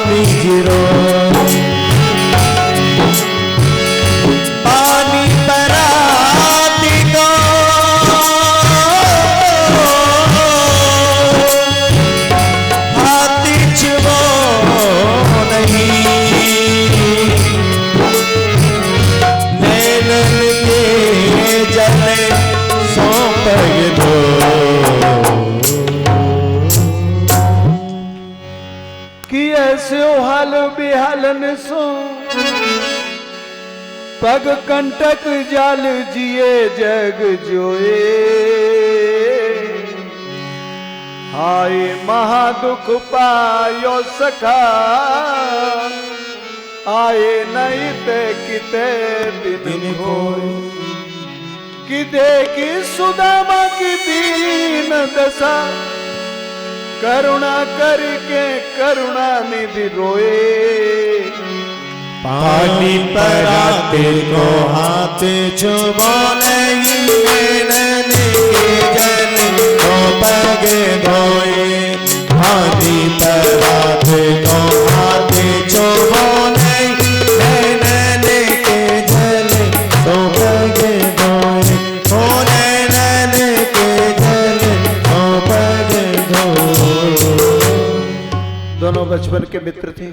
निज रोए। पानी पराती को हाथी छुओ नहीं, नैनन के जले सौंप दो। कि ऐसे हाल बेहालन सो पग कंटक जाल जिए जग जोए। हाय महादुख पायो सखा आए नहीं ते किते दिन होए। कि देखी सुदामा की दीन दशा करुणा करके करुणा निधि रोए। पानी पराते को हाथ चुबो नहीं, नैनन के जल को पग धोए। पानी पराते को हाथ चुबो नहीं, नैनन के जल को पग धोए। ओ नैनन के जल को पग धोए। दोनों बचपन के मित्र थे।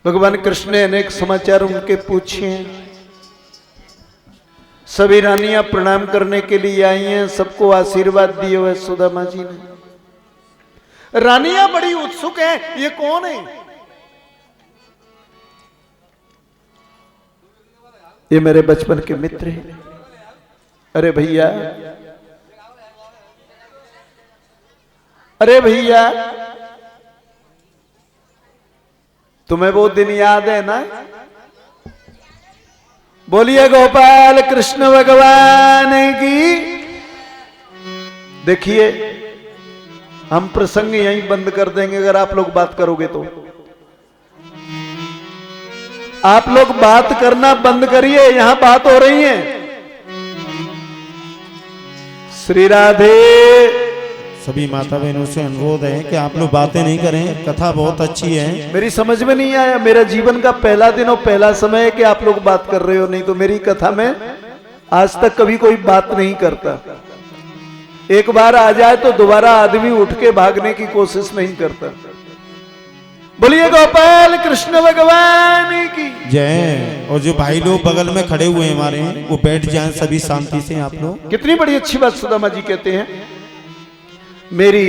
भगवान कृष्ण ने अनेक समाचार उनके पूछे। सभी रानियां प्रणाम करने के लिए आई हैं, सबको आशीर्वाद दिए हुए सुदामा जी ने। रानियां बड़ी उत्सुक हैं, ये कौन है? ये मेरे बचपन के मित्र हैं। अरे भैया, अरे भैया, तुम्हें वो दिन याद है ना? बोलिए गोपाल कृष्ण भगवान की। देखिए, हम प्रसंग यहीं बंद कर देंगे अगर आप लोग बात करोगे तो। आप लोग बात करना बंद करिए, यहां बात हो रही है। श्री राधे। सभी माता बहनों से अनुरोध है कि आप लोग बातें नहीं करें, कथा बहुत अच्छी है। मेरी समझ में नहीं आया, मेरा जीवन का पहला दिन और पहला समय है कि आप लोग बात कर रहे हो, नहीं तो मेरी कथा में आज तक कभी कोई बात नहीं करता। एक बार आ जाए तो दोबारा आदमी उठ के भागने की कोशिश नहीं करता। बोलिए गोपाल कृष्ण भगवान की जय। और जो भाई लोग बगल में खड़े हुए हैं हमारे, वो बैठ जाएं सभी शांति से। आप लोग कितनी बड़ी अच्छी बात सुदामा जी कहते हैं। मेरी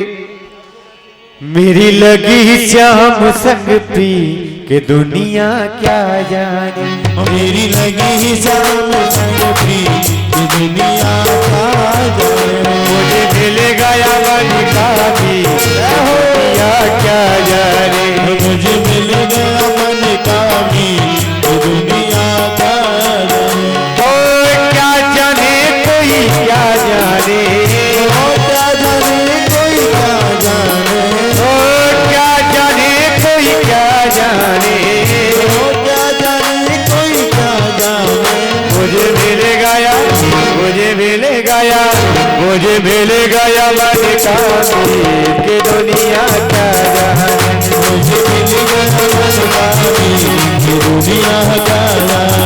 लगी श्याम संग पी के दुनिया क्या जाने। मेरी लगी श्याम संग पी के दुनिया क्या जाने। मुझे मिल गया मन का भी दुनिया क्या जाने। मुझे मिल गया मन का भी दुनिया क्या जाने। ओ क्या जाने कोई क्या जाने। ओ क्या जाने कोई क्या जाने। ओ क्या जाने कोई क्या जाने। ओ क्या जाने कोई क्या जाने। मुझे मिल गया, मुझे मिल गया, मुझे मिल गया मन का भी कि दुनिया क्या जाने। मुझे मिल गया मन का भी कि दुनिया क्या जाने।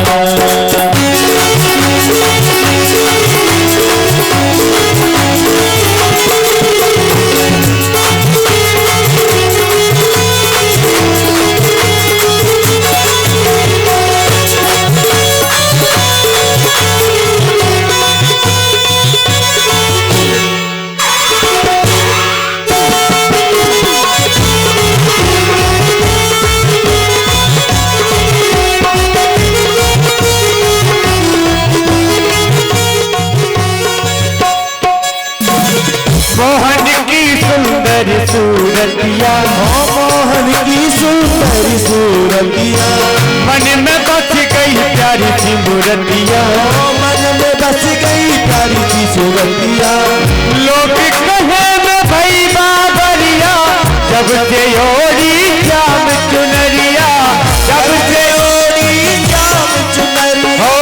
मोहन की सुंदर सूरतिया, मोहन की सुंदर सूरतिया, मन में बस गई प्यारी सी मूर्तिया। मन में बस गई प्यारी सी सूरतिया। लोग कहे मैं भाई बाबरिया, जब से ओढ़ी श्याम चुनरिया, जब से ओढ़ी श्याम चुनरिया, हो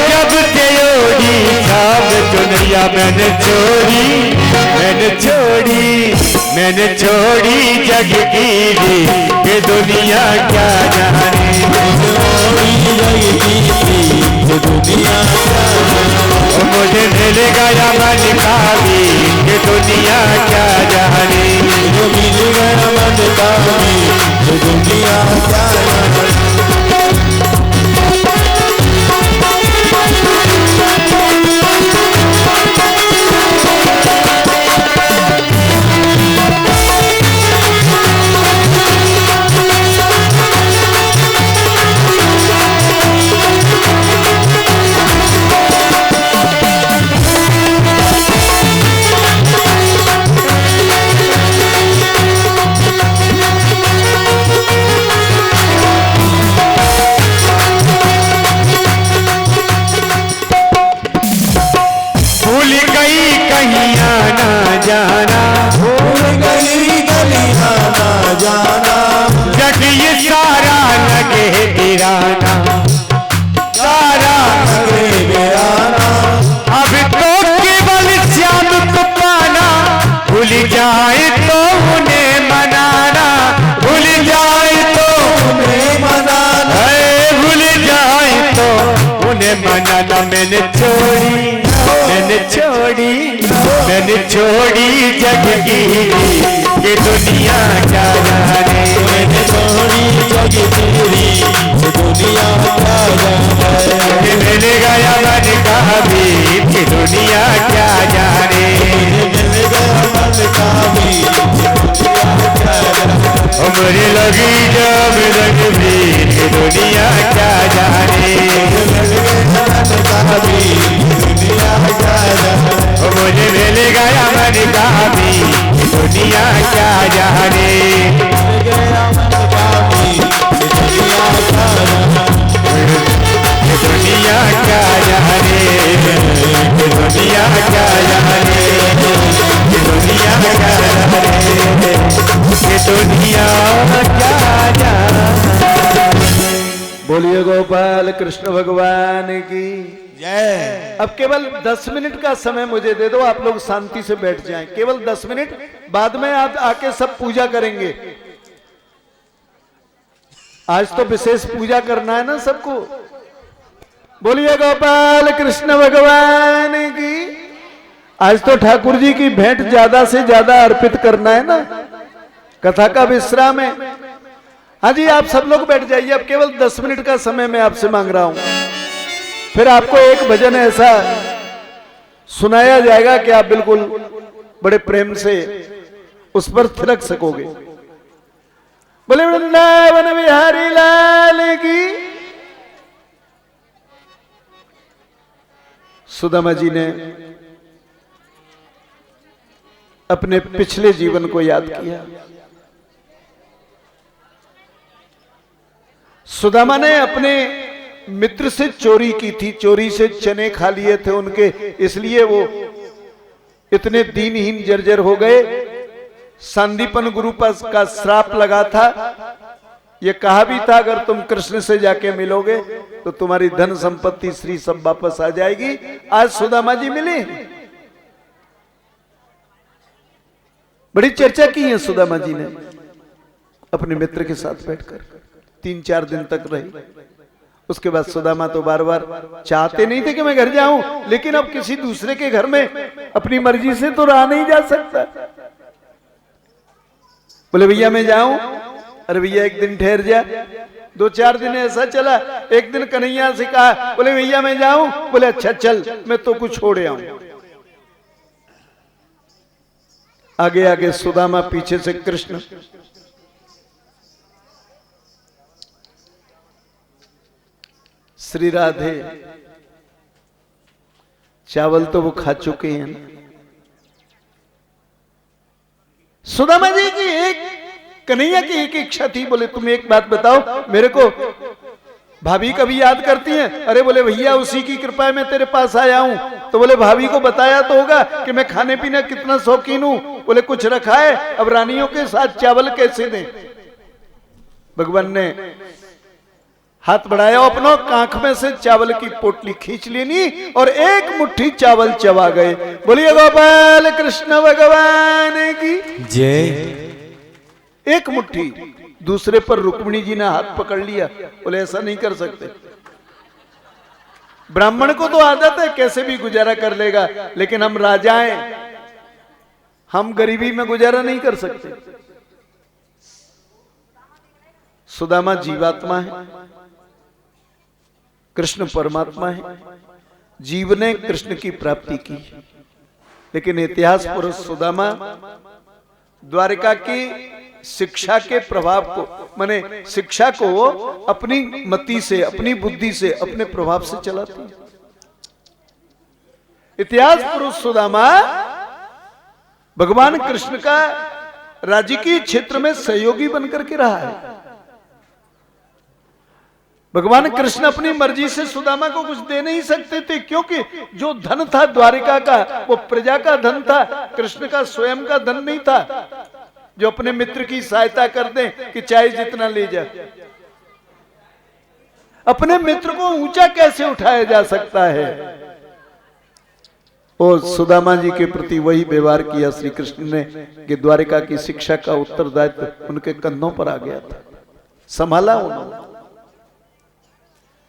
जब से ओढ़ी श्याम चुनरिया। मैंने छोड़ी मैंने छोड़ी जग की रीत ये दुनिया क्या जाने। छोड़ी जग की रीत ये दुनिया क्या जाने। मुझे मिल गया मन का मीत ये दुनिया क्या जाने। जो मिल गया मन का मीत ये दुनिया क्या जाने। जाना भूल गई गलियां ना जाना। जग ये सारा लगे वीराना सारा लगे वीराना। अब तो केवल श्याम को पाना। भूल जाए तो उन्हें मनाना। भूल जाए तो उन्हें मनाना। भूल जाए तो उन्हें मनाना। मैंने छोड़ी जग की ये दुनिया क्या जाने। मैंने छोड़ी जग की रीत ये दुनिया क्या जाने। मिल गया मन का मीत ये दुनिया क्या जाने। मिल गया मन का मीत ये दुनिया क्या जाने। उम्र लगी जब रंग मीत ये दुनिया क्या जाने। मिल गया मन का मीत ये दुनिया क्या जाने। मुझे मिल गया मन का मीत ये दुनिया क्या जाने। मिल गया मन का मीत ये दुनिया क्या जाने। ये दुनिया क्या जाने। ये दुनिया क्या जाने। ये दुनिया क्या जाने। ये दुनिया क्या जाने। बोलिए गोपाल कृष्ण भगवान की जय। अब केवल 10 मिनट का समय मुझे दे दो, आप लोग शांति से बैठ जाएं। केवल 10 मिनट, बाद में आप आके सब पूजा करेंगे। आज तो विशेष पूजा करना है ना सबको। बोलिए गोपाल कृष्ण भगवान की। आज तो ठाकुर जी की भेंट ज्यादा से ज्यादा अर्पित करना है ना, कथा का विश्राम है। हाँ जी, आप सब लोग बैठ जाइए। अब केवल 10 मिनट का समय मैं आपसे मांग रहा हूं। फिर आपको एक भजन ऐसा सुनाया जाएगा कि आप बिल्कुल बड़े प्रेम से उस पर थिरक सकोगे। बोले वृंदावन बिहारी लाल की। सुदामा जी ने अपने पिछले जीवन को याद किया। सुदामा ने अपने मित्र से चोरी की थी, चोरी से चने खा लिए थे उनके, इसलिए वो इतने दीनहीन जर्जर हो गए। सांदीपन गुरु का श्राप लगा था। ये कहा भी था अगर तुम कृष्ण से जाके मिलोगे तो तुम्हारी धन संपत्ति श्री सब वापस आ जाएगी। आज सुदामा जी मिले, बड़ी चर्चा की है सुदामा जी ने अपने मित्र के साथ बैठकर। 3-4 दिन तक रही। उसके बाद सुदामा तो बार बार चाहते नहीं थे कि मैं घर जाऊं, लेकिन अब किसी दूसरे के घर में अपनी मर्जी से तो रहा नहीं जा सकता। बोले भैया मैं जाऊं। अरे भैया एक दिन ठहर जा। 2-4 दिन ऐसा चला। एक दिन कन्हैया से कहा, बोले भैया मैं जाऊं। बोले अच्छा चल, मैं तो कुछ छोड़ आऊं। आगे आगे सुदामा, पीछे से कृष्ण। श्री राधे चावल तो वो खा चुके हैं। सुदामा जी की एक, कन्हैया की एक इच्छा थी। बोले तुम एक बात बताओ मेरे को, भाभी कभी याद करती हैं? अरे बोले भैया उसी की कृपा है मैं तेरे पास आया हूं। तो बोले भाभी को बताया तो होगा कि मैं खाने पीने कितना शौकीन हूं। बोले कुछ रखा है, अब रानियों के साथ चावल कैसे दें? भगवान ने हाथ बढ़ाया अपनों, कांख में से चावल की पोटली खींच लेनी और एक मुट्ठी चावल चबा गए। बोलिए गोपाल कृष्ण भगवान की जय। एक मुट्ठी। दूसरे पर रुक्मिणी जी ने हाथ पकड़ लिया, बोले ऐसा नहीं कर सकते। ब्राह्मण को तो आदत है कैसे भी गुजारा कर लेगा, लेकिन हम राजाएं, हम गरीबी में गुजारा नहीं कर सकते। सुदामा जीवात्मा है, कृष्ण परमात्मा है। जीव ने कृष्ण की प्राप्ति की, लेकिन इतिहास पुरुष सुदामा द्वारिका की शिक्षा के प्रभाव को, माने शिक्षा को अपनी मति से, अपनी बुद्धि से, अपने प्रभाव से चलाती है। इतिहास पुरुष सुदामा भगवान कृष्ण का राजकीय क्षेत्र में सहयोगी बनकर के रहा है। भगवान कृष्ण अपनी मर्जी से सुदामा को कुछ दे नहीं सकते थे, क्योंकि जो धन था द्वारिका का वो प्रजा का धन था, कृष्ण का स्वयं का धन नहीं था जो अपने मित्र की सहायता कर दे कि चाहे जितना ले जा। अपने मित्र को ऊंचा कैसे उठाया जा सकता है? और सुदामा जी के प्रति वही व्यवहार किया श्री कृष्ण ने कि द्वारिका की शिक्षा का उत्तरदायित्व उनके कंधों पर आ गया था, संभाला उन्होंने।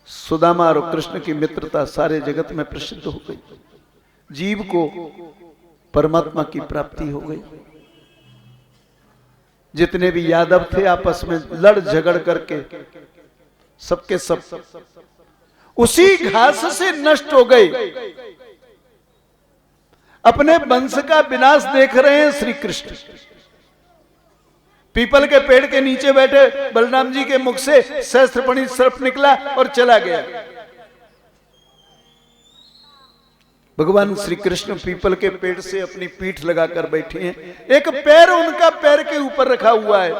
सुदामा और कृष्ण की मित्रता सारे जगत में प्रसिद्ध हो गई। जीव को परमात्मा की प्राप्ति हो गई। जितने भी यादव थे आपस में लड़ झगड़ करके सबके सब उसी घास से नष्ट हो गए। अपने वंश का विनाश देख रहे हैं श्री कृष्ण। पीपल के पेड़ के नीचे बैठे बलराम जी के मुख से सहस्त्रपणी सर्प निकला और चला गया। भगवान श्री कृष्ण पीपल के पेड़ से अपनी पीठ लगाकर बैठे हैं, एक पैर उनका पैर के ऊपर रखा हुआ है।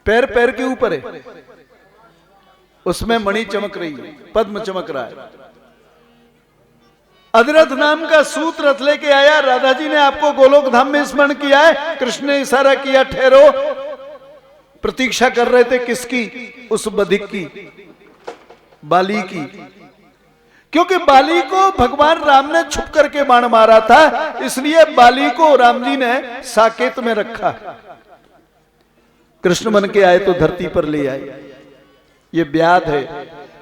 पैर पैर के ऊपर है, उसमें मणि चमक रही है, पद्म चमक रहा है। अधिरथ नाम का सूत रथ लेके आया। राधा जी ने आपको गोलोक धाम में स्मरण किया है। कृष्ण ने इशारा किया ठहरो। प्रतीक्षा कर रहे थे किसकी? उस बधिक की, बाली की, क्योंकि बाली को भगवान राम ने छुप करके बाण मारा था, इसलिए बाली को राम जी ने साकेत में रखा। कृष्ण बन के आए तो धरती पर ले आए। ये व्याध है,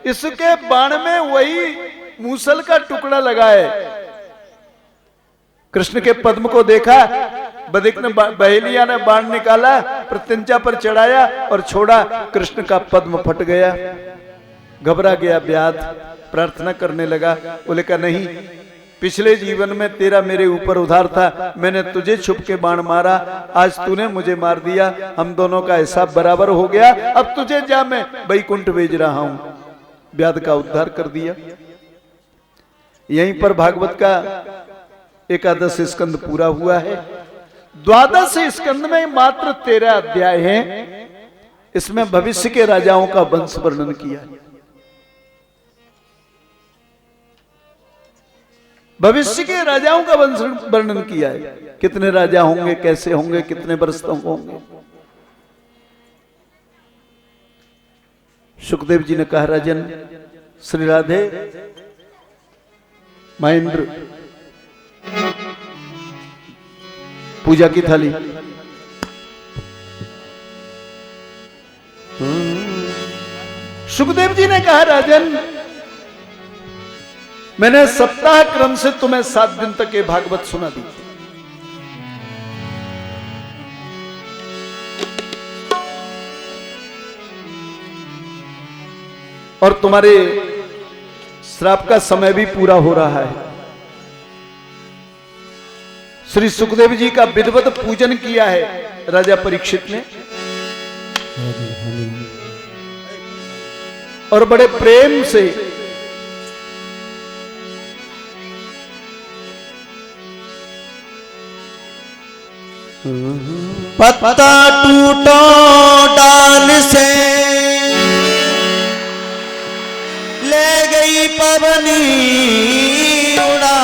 इसके बाण में वही मूसल का टुकड़ा लगा है। कृष्ण के पद्म को देखा, बधिक ने, बहेलिया ने बाण निकाला, प्रत्यंचा पर चढ़ाया और छोड़ा, कृष्ण का पद्म फट गया। घबरा गया व्याध, प्रार्थना करने लगा। बोले का नहीं, पिछले जीवन में तेरा मेरे ऊपर उधार था, मैंने तुझे छुप के बाण मारा, आज तूने मुझे मार दिया, हम दोनों का हिसाब बराबर हो गया, अब तुझे जा मैं वैकुंठ भेज रहा हूं। व्याध का उद्धार कर दिया। यहीं पर भागवत का 11 स्कंद पूरा हुआ है। 12 स्कंद में मात्र 13 अध्याय हैं। इसमें भविष्य के राजाओं का वंश वर्णन किया है। भविष्य के राजाओं का वंश वर्णन किया है। कितने राजा होंगे, कैसे होंगे, कितने वर्ष तक होंगे। सुखदेव जी ने कहा राजन, श्री राधे महेंद्र पूजा की थाली। सुखदेव जी ने कहा राजन, मैंने सप्ताह क्रम से तुम्हें 7 दिन तक ये भागवत सुना दी। और तुम्हारे श्राप का समय भी पूरा हो रहा है। श्री सुखदेव जी का विधिवत पूजन किया है राजा परीक्षित ने, और बड़े प्रेम से पत्ता टूटो डाल से ले गई पवनी उड़ा,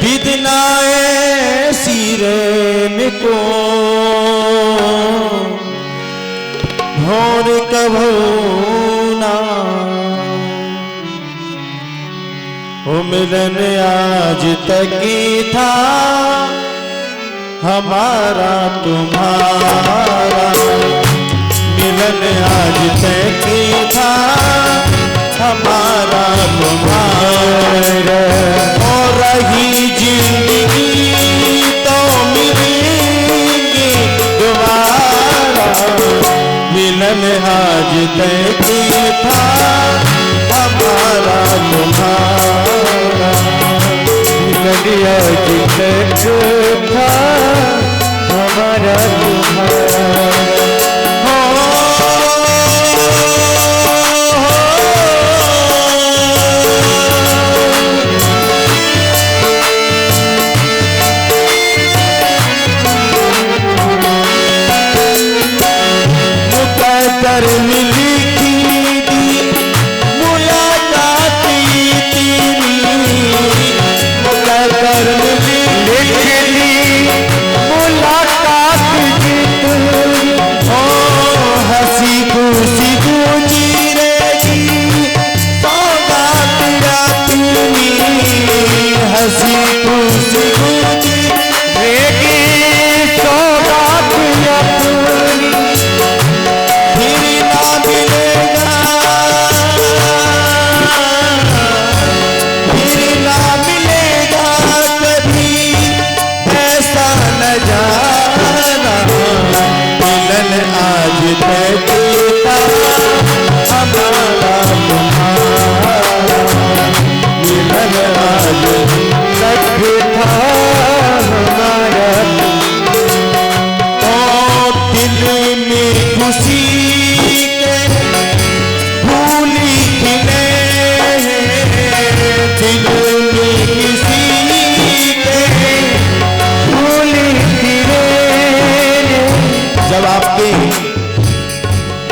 विधना ऐसी रैन को भोर कभू ना ओ मिलन आज तक ही था हमारा तुम्हारा, मिलन आज तक ही था हमारा तुम्हारा। और रही जिंदगी तो मिलेंगे दोबारा, मिलन आज तक ही था हमारा तुम्हारा, मिलन आज तक था हमारा तुम्हारा।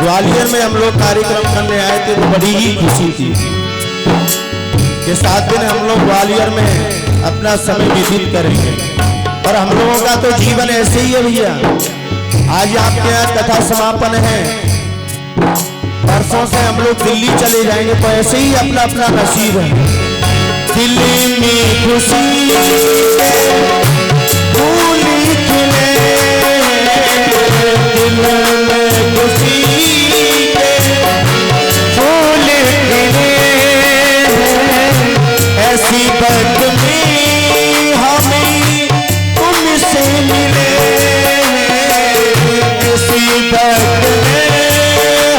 ग्वालियर में हम लोग कार्यक्रम करने आए थे तो बड़ी ही खुशी थी कि 7 दिन हम लोग ग्वालियर में अपना समय व्यतीत करेंगे। और हम लोगों का तो जीवन ऐसे ही है भैया। आज आपके यहाँ कथा समापन है, परसों से हम लोग दिल्ली चले जाएंगे, तो ऐसे ही अपना अपना नसीब है। दिल्ली में खुशी फूली खिले, दिल में खुशी फूल खिले, ऐसी वक्त में हमें उनसे मिले, ऐसी वक्त में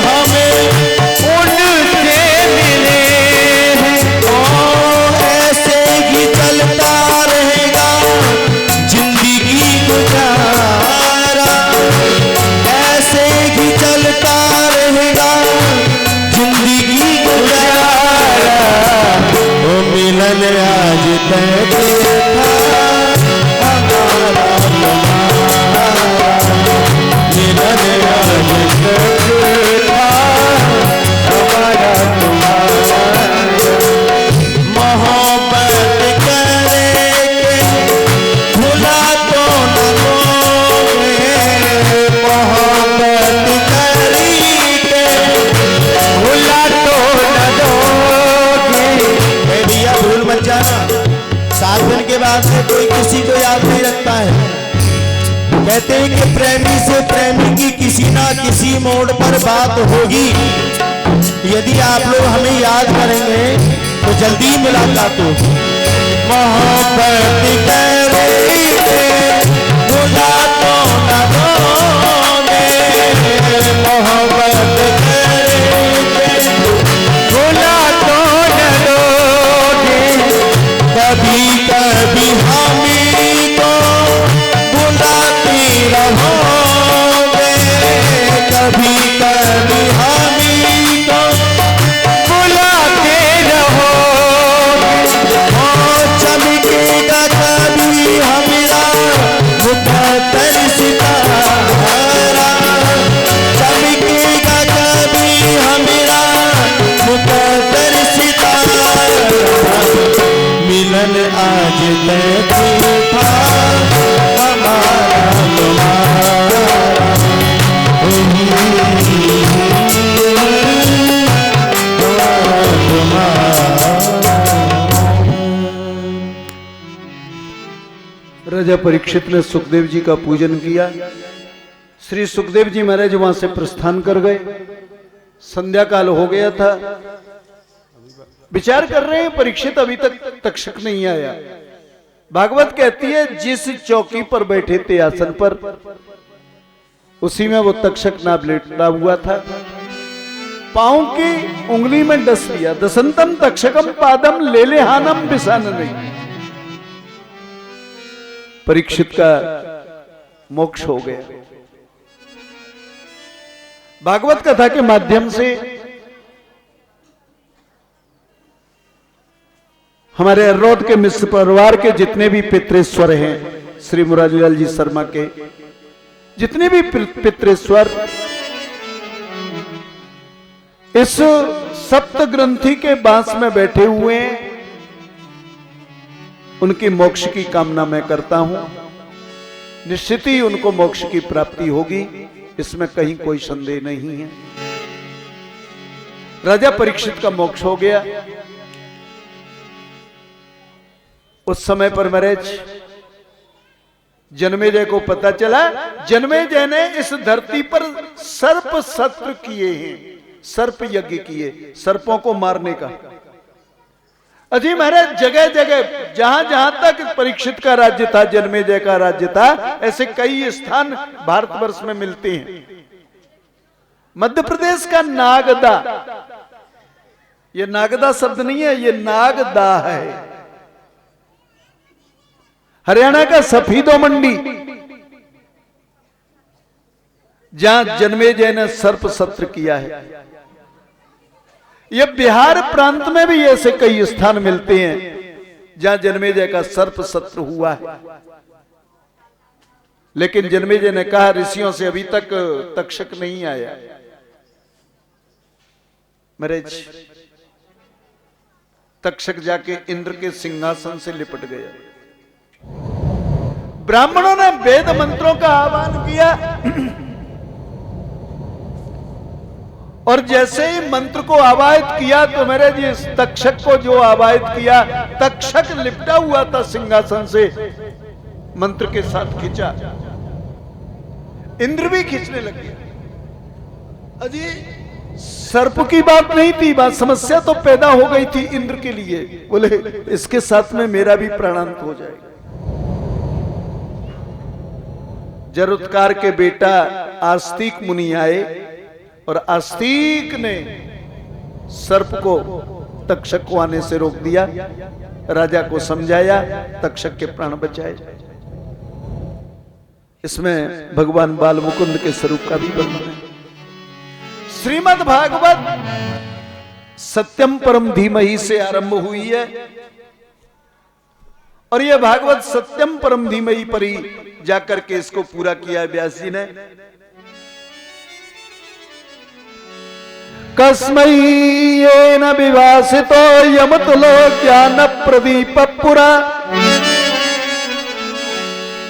हमें उनसे मिले। और ऐसे ही चलता रहेगा जिंदगी गुजारा, ऐसे ही चलता रहेगा जिंदगी गुजारा। ओ मिलन आज तक था हमारा तुम्हारा, मिलन आज तक था हमारा तुम्हारा। मोहब्बत करेंगे भुला तो न दोगे, मोहब्बत करेंगे भुला तो न दोगे। भैया भूल मत जाना, 7 दिन के बाद में कोई किसी को याद नहीं रखता है। कहते हैं कि प्रेमी से प्रेमी की किसी ना किसी मोड़ पर बात होगी। यदि आप लोग हमें याद करेंगे तो जल्दी मुलाकात होगी। मोहब्बत करेंगे भुला तो न दोगे, मोहब्बत करेंगे भुला तो न दोगे। कभी कभी हमें को बुलाती रहोगे, कभी कभी हमें को बुलाते रहोगे। और चमकेगा कभी हमारा मुकद्दर सितारा, चमकेगा कभी हमारा मुकद्दर सितारा। मिलन आज तक था हमारा राजा परीक्षित ने सुखदेव जी का पूजन किया। श्री सुखदेव जी महाराज वहां से प्रस्थान कर गए। संध्या काल हो गया था। विचार कर रहे हैं, परीक्षित अभी तक तक्षक नहीं आया। भागवत कहती है जिस चौकी पर बैठे थे आसन पर, उसी में वो तक्षक नाभ लेटा हुआ था। पांव की उंगली में डस लिया। दसंतम तक्षकम पादम लेलेहानम बिसाननई। परीक्षित का मोक्ष हो गया। भागवत कथा के माध्यम से हमारे अर्रोद के मिश्र परिवार के जितने भी पितृस्वर हैं, श्री मुरारीलाल जी शर्मा के जितने भी पितृस्वर इस सप्त ग्रंथि के बांस में बैठे हुए हैं, उनकी मोक्ष की कामना मैं करता हूं। निश्चित ही उनको मोक्ष की प्राप्ति होगी, इसमें कहीं कोई संदेह नहीं है। राजा परीक्षित का मोक्ष हो गया। उस समय पर महाराज जन्मेजय को पता चला। जन्मेजय ने इस धरती पर सर्प सत्र किए हैं, सर्प यज्ञ किए, सर्पों को मारने का। अजी महाराज जगह जगह जहां जहां तक परीक्षित का राज्य था, जन्मेजय का राज्य था, ऐसे कई स्थान भारतवर्ष में मिलते हैं। मध्य प्रदेश का नागदा, ये नागदा शब्द नहीं है, ये नागदा है। हरियाणा का सफीदो मंडी, जहां जन्मेजय ने सर्प सत्र किया है। यह बिहार प्रांत में भी ऐसे कई स्थान मिलते हैं जहां जन्मेजय का सर्प सत्र हुआ है। लेकिन जन्मेजय ने कहा ऋषियों से अभी तक तक्षक नहीं आया। महाराज तक्षक जाके इंद्र के सिंहासन से लिपट गया। ब्राह्मणों ने वेद मंत्रों का आह्वान किया और जैसे ही मंत्र को आवाहित किया तो मेरे जी तक्षक को जो आवाहित किया, तक्षक लिपटा हुआ था सिंहासन से, मंत्र के साथ खींचा, इंद्र भी खींचने लगे। अजी सर्प की बात नहीं थी, बात समस्या तो पैदा हो गई थी इंद्र के लिए। बोले इसके साथ में मेरा भी प्राणांत हो जाएगा। जरुत्कार के बेटा आस्तिक मुनि आए और आस्तिक ने सर्प को तक्षक को आने से रोक दिया, राजा को समझाया, तक्षक के प्राण बचाए। इसमें भगवान बाल मुकुंद के स्वरूप का भी वर्णन है। श्रीमद् भागवत सत्यम परम धीमहि से आरंभ हुई है और यह भागवत सत्यम परम धीमहि पर ही जाकर के इसको पूरा किया है व्यास जी ने। कस्मै येन विभासितो यमतुलो ज्ञान प्रदीप पुरा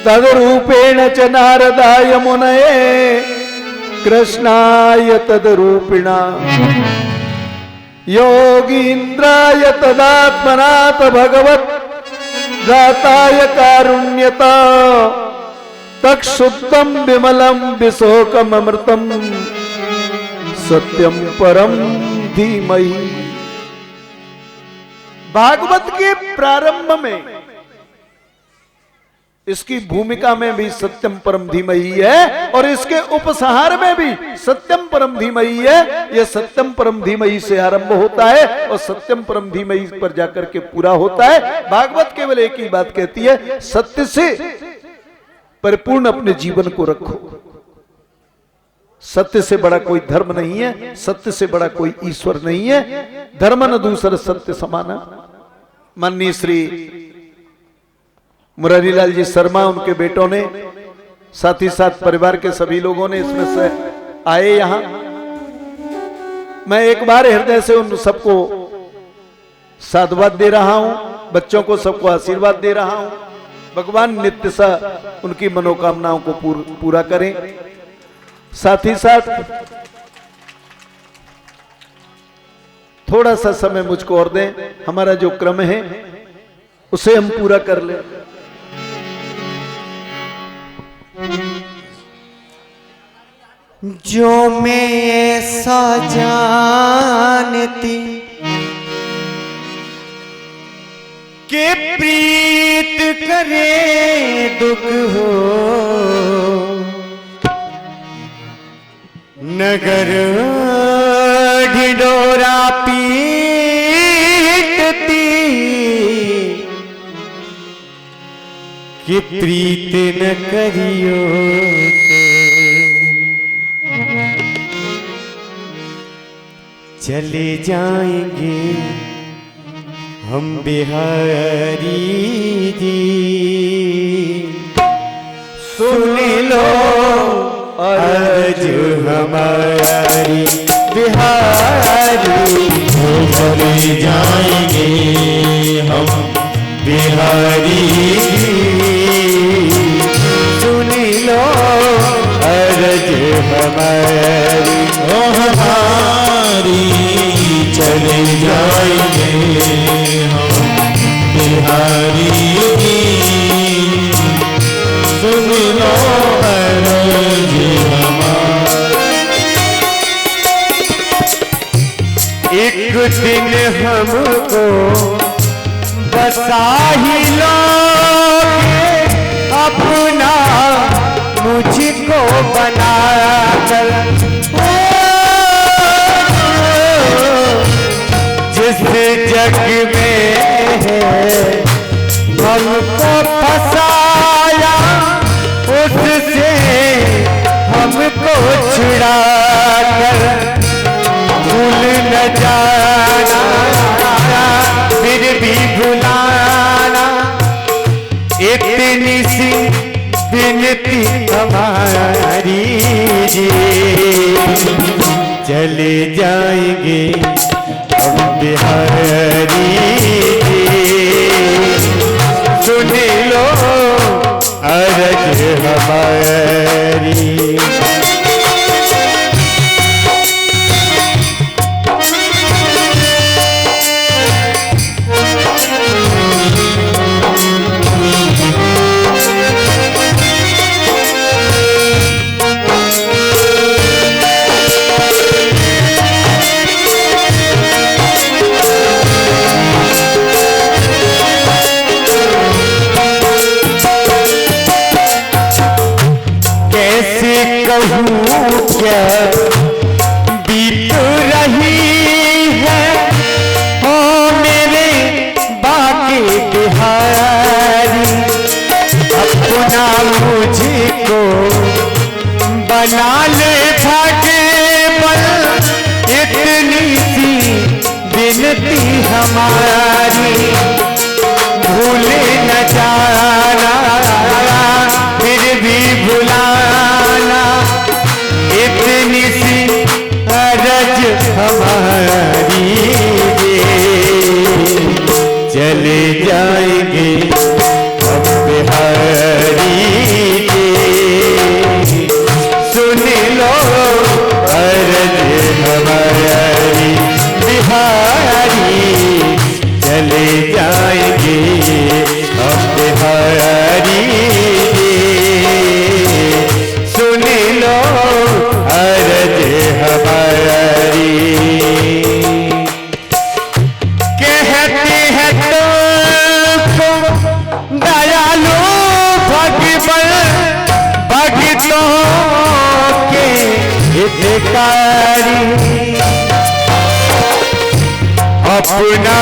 तद्रूपेण च नारदाय मुनये कृष्णाय तद्रूपिणा योगीन्द्राय तदात्मनाथ भगवत दाताय कारुण्यता तक्षुत्तम विमलम विशोकम अमृतम सत्यम परम धीमहि। भागवत के प्रारंभ में इसकी भूमिका में भी सत्यम परम धीमहि है और इसके उपसंहार में भी सत्यम परम धीमहि है। यह सत्यम परम धीमहि से आरंभ होता है और सत्यम परम धीमहि पर जाकर के पूरा होता है। भागवत केवल एक ही बात कहती है, सत्य से परिपूर्ण अपने जीवन को रखो। सत्य से बड़ा कोई धर्म नहीं है, सत्य से बड़ा कोई ईश्वर नहीं है। धर्म न दूसर सत्य समाना। माननीय श्री मुरारीलाल जी शर्मा, उनके बेटों ने, साथ ही साथ परिवार के सभी लोगों ने इसमें से आए यहां। मैं एक बार हृदय से उन सबको साधुवाद दे रहा हूं, बच्चों को सबको आशीर्वाद दे रहा हूं। भगवान नित्य सा उनकी मनोकामनाओं को पूरा करें। साथ ही साथ थोड़ा सा समय मुझको और दें, हमारा जो क्रम है उसे हम पूरा कर लें। जो मैं ऐसा जानती के प्रीत करे दुख हो, नगर ढिढोरा पीटती कि प्रीत न करियो चले जाएंगे हम बिहारी जी। सुन लो अर्ज हमारी बिहारी, चले जाएंगे हम बिहारी। सुन लो अर्ज हमारी ओ हमारी, चले जाएंगे हम बिहारी की। सुन लो अर्ज हमारी। एक दिन हमको बसा ही लोगे अपना, मुझको बनाकर जिस जग में हमको फसाया उससे हमको छुड़ा कर भूल न जाना, फिर भी भुलाना इतनी सी विनती हमारी जी। चले जाएंगे हम बिहारी जी। सुन लो अर्ज हमारी। क्या बीत रही है ओ मेरे बाकी बिहारी, अपना मुझको बना ले भगवान इतनी सी विनती हमारी। भूले न जाना फिर भी भुलाना इतनी सी अर्ज हमारी। चले जाएंगे हम बिहारी जी। सुन लो अर्ज हमारी बिहारी। चले जाएंगे हम बिहारी जी। सुन लो अर्ज हमारी। कहते हैं तुमको दयालु भगवान भक्तों के हितकारी, अपना